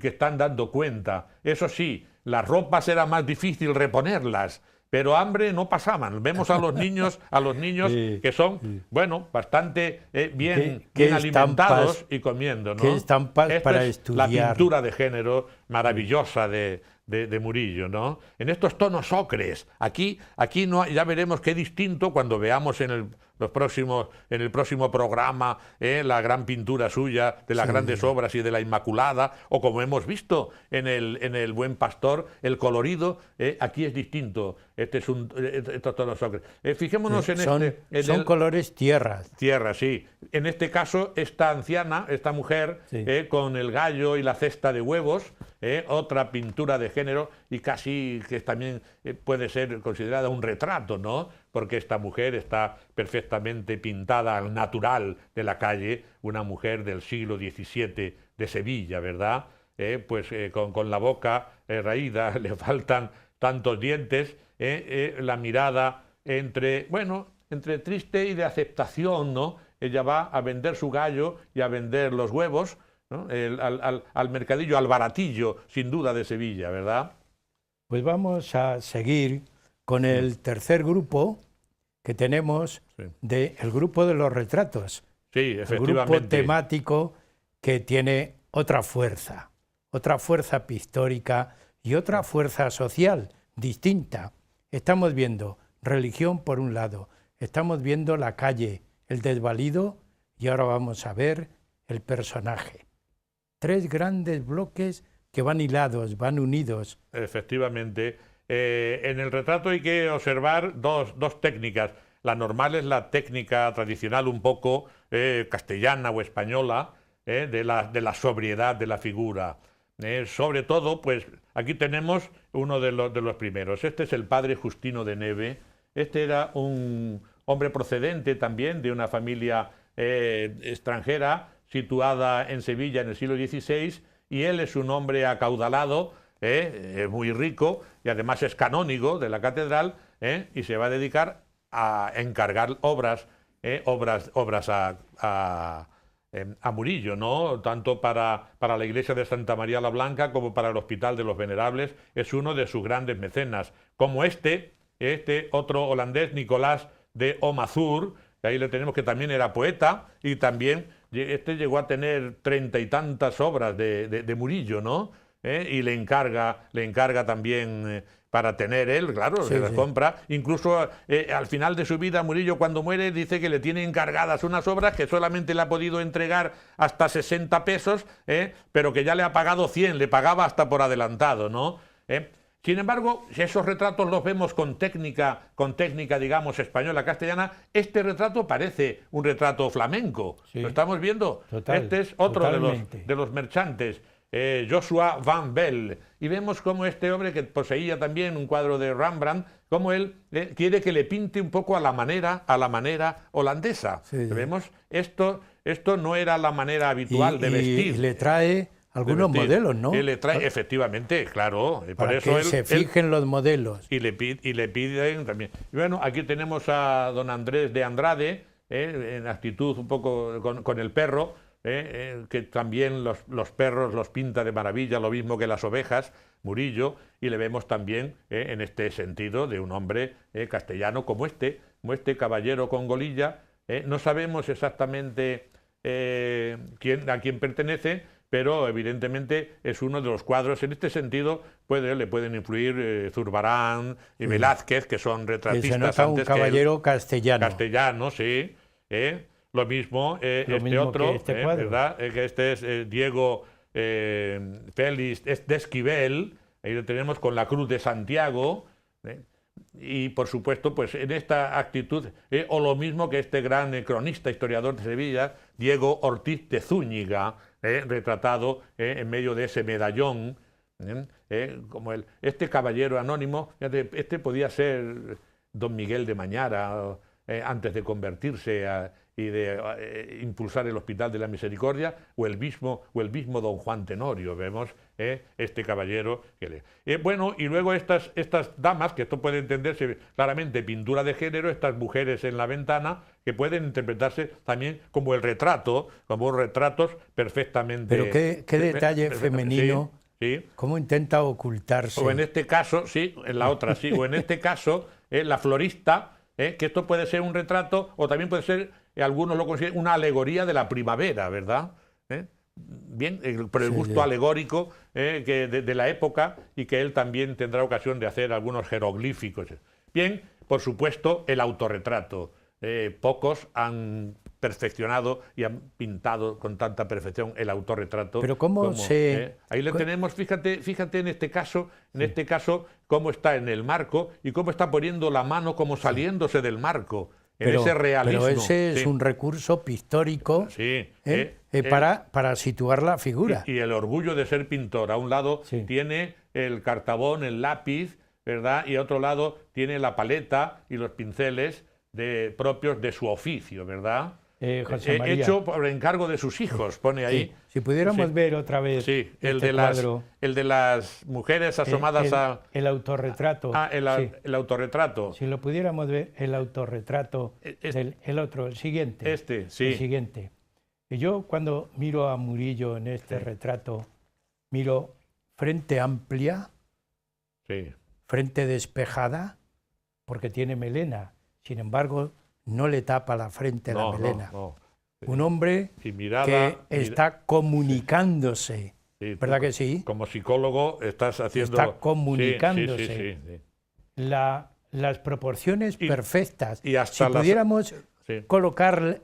están dando cuenta. Eso sí, las ropas era más difícil reponerlas, pero hambre no pasaban. Vemos a los niños que son, bueno, bastante bien alimentados y comiendo, ¿no? Qué estampas para estudiar. La pintura de género maravillosa de Murillo, ¿no? En estos tonos ocres. Aquí no, ya veremos qué distinto cuando veamos en el próximo programa la gran pintura suya de las grandes obras y de la Inmaculada, o como hemos visto en el Buen Pastor, el colorido aquí es distinto. Estos tonos ocres. Fijémonos en son colores tierras. Tierras, sí. En este caso, esta anciana, esta mujer, con el gallo y la cesta de huevos, otra pintura de género, y casi que también puede ser considerada un retrato, ¿no? Porque esta mujer está perfectamente pintada al natural de la calle, una mujer del siglo XVII de Sevilla, ¿verdad? Pues con la boca raída, le faltan tantos dientes, la mirada entre triste y de aceptación, ¿no? Ella va a vender su gallo y a vender los huevos, ¿no? Al mercadillo, al baratillo, sin duda, de Sevilla, ¿verdad? Pues vamos a seguir con el tercer grupo que tenemos, el grupo de los retratos. Sí, efectivamente. El grupo temático que tiene otra fuerza pictórica y otra fuerza social distinta. Estamos viendo religión por un lado, estamos viendo la calle, el desvalido y ahora vamos a ver el personaje. 3 grandes bloques que van hilados, van unidos. Efectivamente. En el retrato hay que observar dos técnicas. La normal es la técnica tradicional un poco castellana o española, de la sobriedad de la figura. Sobre todo, pues aquí tenemos uno de los primeros. Este es el padre Justino de Neve. Este era un hombre procedente también de una familia extranjera situada en Sevilla en el siglo XVI, y él es un hombre acaudalado, muy rico, y además es canónigo de la catedral, y se va a dedicar a encargar obras a Murillo, ¿no? Tanto para la iglesia de Santa María la Blanca como para el Hospital de los Venerables. Es uno de sus grandes mecenas, como este otro holandés, Nicolás de Omazur, que ahí le tenemos, que también era poeta, y también llegó a tener 30 y tantas obras de Murillo, ¿no? Y le encarga también para tener él, claro, Sí, se las sí. compra. Incluso al final de su vida, Murillo, cuando muere, dice que le tiene encargadas unas obras que solamente le ha podido entregar hasta 60 pesos, pero que ya le ha pagado 100, le pagaba hasta por adelantado, ¿no? Sin embargo, si esos retratos los vemos con técnica, digamos, española, castellana, este retrato parece un retrato flamenco. Sí. ¿Lo estamos viendo? Total, Este es otro totalmente. de los merchantes, Joshua Van Bell. Y vemos cómo este hombre, que poseía también un cuadro de Rembrandt, cómo él quiere que le pinte un poco a la manera holandesa. Sí. Vemos, esto no era la manera habitual de vestir. Y le trae algunos de vestir. modelos, ¿no? Él le trae, efectivamente, claro. Para por eso que se fijen los modelos. y le piden también. Y bueno, aquí tenemos a don Andrés de Andrade, en actitud un poco con el perro, que también los perros los pinta de maravilla, lo mismo que las ovejas, Murillo, y le vemos también en este sentido de un hombre castellano como este caballero con golilla. No sabemos exactamente a quién pertenece, pero evidentemente es uno de los cuadros. En este sentido le pueden influir Zurbarán y Velázquez, que son Que retratistas. se nota un caballero castellano. Castellano, sí. Lo mismo, mismo que este cuadro. ¿verdad? Que este es Diego Félix de Esquivel. Ahí lo tenemos con la Cruz de Santiago. Y por supuesto, pues en esta actitud, o lo mismo que este gran cronista, historiador de Sevilla, Diego Ortiz de Zúñiga, retratado en medio de ese medallón, como este caballero anónimo. Este podía ser don Miguel de Mañara, antes de convertirse y de impulsar el Hospital de la Misericordia, o el mismo don Juan Tenorio. Vemos este caballero. Bueno, y luego estas damas, que esto puede entenderse claramente pintura de género, estas mujeres en la ventana, que pueden interpretarse también como el retrato, como retratos perfectamente... Pero qué detalle femenino, sí. cómo intenta ocultarse. O en este caso, sí, en la otra, sí, o en este caso, la florista, que esto puede ser un retrato, o también puede ser, algunos lo consideran, una alegoría de la primavera, ¿verdad? Bien, por el gusto alegórico que de la época, y que él también tendrá ocasión de hacer algunos jeroglíficos. Bien, por supuesto, el autorretrato. Pocos han perfeccionado y han pintado con tanta perfección el autorretrato. Pero ahí le tenemos, fíjate en este caso, cómo está en el marco y cómo está poniendo la mano como saliéndose del marco, ese realismo. Pero ese es un recurso pictórico para situar la figura. Y el orgullo de ser pintor. A un lado tiene el cartabón, el lápiz, ¿verdad? Y a otro lado tiene la paleta y los pinceles propios de su oficio, ¿verdad? José María, hecho por encargo de sus hijos, pone ahí. Si pudiéramos ver otra vez el cuadro, de las mujeres asomadas el autorretrato. El autorretrato. Si lo pudiéramos ver, el autorretrato, el siguiente. El siguiente. Y yo cuando miro a Murillo en este retrato, miro frente amplia, frente despejada, porque tiene melena. Sin embargo, no le tapa la frente la melena. Un hombre que está comunicándose, ¿verdad que sí? Como psicólogo estás haciendo... Está comunicándose. La las proporciones perfectas. Y hasta si pudiéramos sí. colocar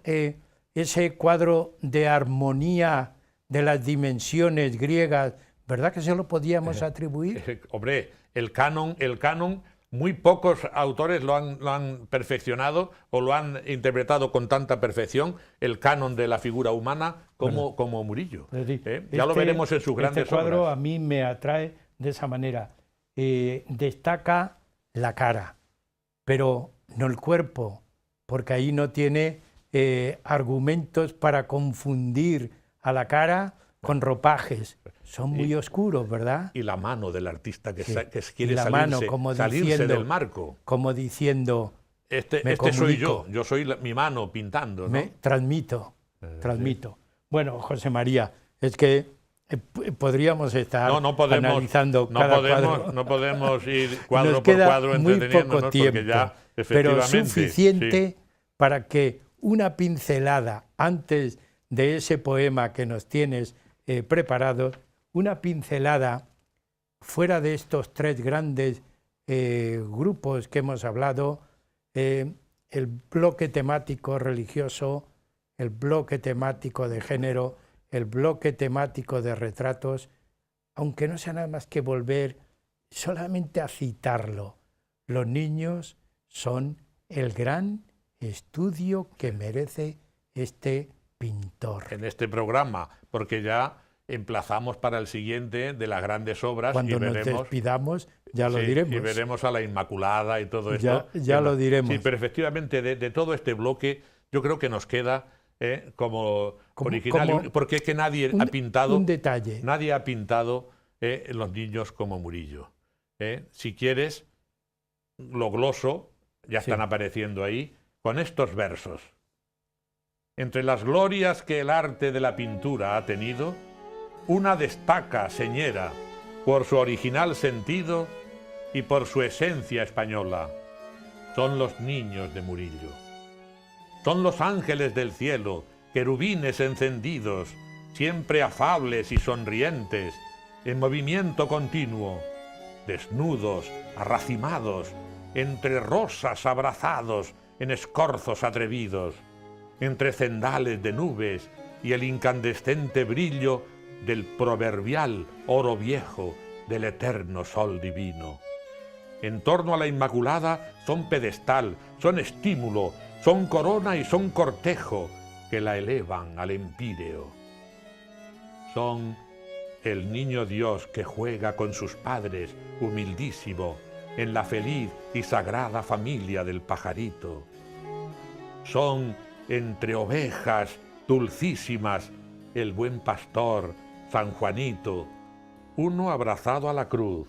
ese cuadro de armonía de las dimensiones griegas, ¿verdad que se lo podíamos atribuir? Hombre, el canon, muy pocos autores lo han perfeccionado o lo han interpretado con tanta perfección, el canon de la figura humana como Murillo. Ya lo veremos en sus grandes obras. Este cuadro obras. A mí me atrae de esa manera. Destaca la cara, pero no el cuerpo, porque ahí no tiene argumentos para confundir a la cara con ropajes. Son muy oscuros, ¿verdad? Y la mano del artista que quiere salirse del marco. Como diciendo, este soy yo soy mi mano pintando, ¿no? Transmito. Bueno, José María, es que podríamos estar analizando cada cuadro. No podemos ir cuadro Nos queda por cuadro entreteniéndonos, muy poco tiempo, porque ya, pero suficiente para que una pincelada antes de ese poema que nos tienes preparado, una pincelada fuera de estos tres grandes grupos que hemos hablado, el bloque temático religioso, el bloque temático de género, el bloque temático de retratos, aunque no sea nada más que volver solamente a citarlo. Los niños son el gran estudio que merece este pintor. En este programa, porque ya emplazamos para el siguiente de las grandes obras. Cuando nos despidamos ya lo diremos. Y veremos a la Inmaculada y todo esto. Ya lo diremos. Sí, pero efectivamente de todo este bloque yo creo que nos queda como original, porque es que nadie ha pintado un detalle. Nadie ha pintado los niños como Murillo. Si quieres, lo gloso, ya están apareciendo ahí, con estos versos. Entre las glorias que el arte de la pintura ha tenido, una destaca, señera, por su original sentido y por su esencia española. Son los niños de Murillo. Son los ángeles del cielo, querubines encendidos, siempre afables y sonrientes, en movimiento continuo, desnudos, arracimados, entre rosas abrazados en escorzos atrevidos, entre cendales de nubes y el incandescente brillo del proverbial oro viejo del eterno sol divino. En torno a la Inmaculada son pedestal, son estímulo, son corona y son cortejo que la elevan al empíreo. Son el niño Dios que juega con sus padres, humildísimo, en la feliz y sagrada familia del pajarito. Son, entre ovejas dulcísimas, el buen pastor, San Juanito, uno abrazado a la cruz,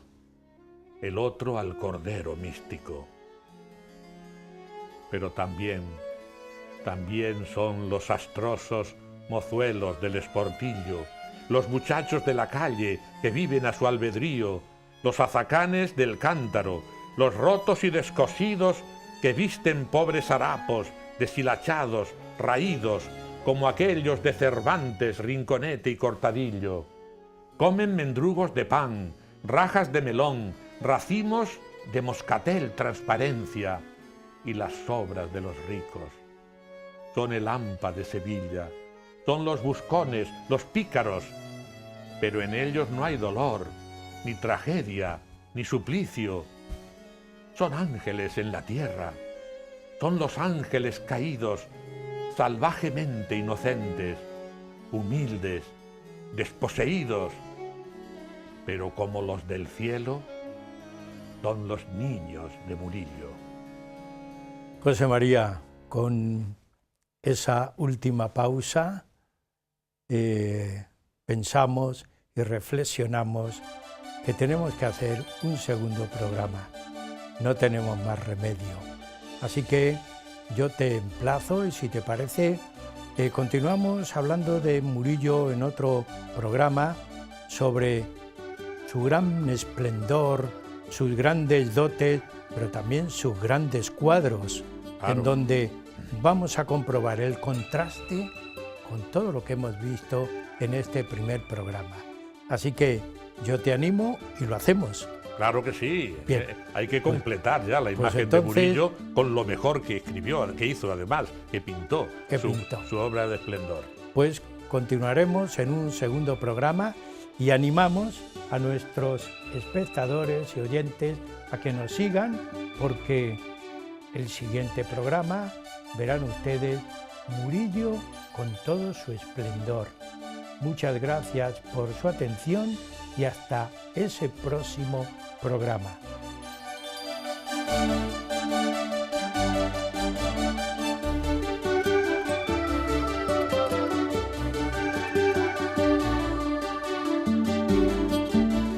el otro al cordero místico. Pero también son los astrosos mozuelos del esportillo, los muchachos de la calle que viven a su albedrío, los azacanes del cántaro, los rotos y descosidos que visten pobres harapos, deshilachados, raídos, como aquellos de Cervantes, Rinconete y Cortadillo. Comen mendrugos de pan, rajas de melón, racimos de moscatel transparencia y las sobras de los ricos. Son el hampa de Sevilla, son los buscones, los pícaros, pero en ellos no hay dolor, ni tragedia, ni suplicio. Son ángeles en la tierra, son los ángeles caídos, salvajemente inocentes, humildes, desposeídos, pero como los del cielo, son los niños de Murillo. José María, con esa última pausa, pensamos y reflexionamos que tenemos que hacer un segundo programa. No tenemos más remedio. Así que yo te emplazo y si te parece, continuamos hablando de Murillo en otro programa sobre su gran esplendor, sus grandes dotes, pero también sus grandes cuadros, en donde vamos a comprobar el contraste con todo lo que hemos visto en este primer programa. Así que yo te animo y lo hacemos. Claro que sí. Bien. Hay que completar ya la pues imagen entonces, de Murillo con lo mejor que escribió, que hizo además, que pintó, su obra de esplendor. Pues continuaremos en un segundo programa y animamos a nuestros espectadores y oyentes a que nos sigan, porque el siguiente programa verán ustedes Murillo con todo su esplendor. Muchas gracias por su atención y hasta ese próximo programa.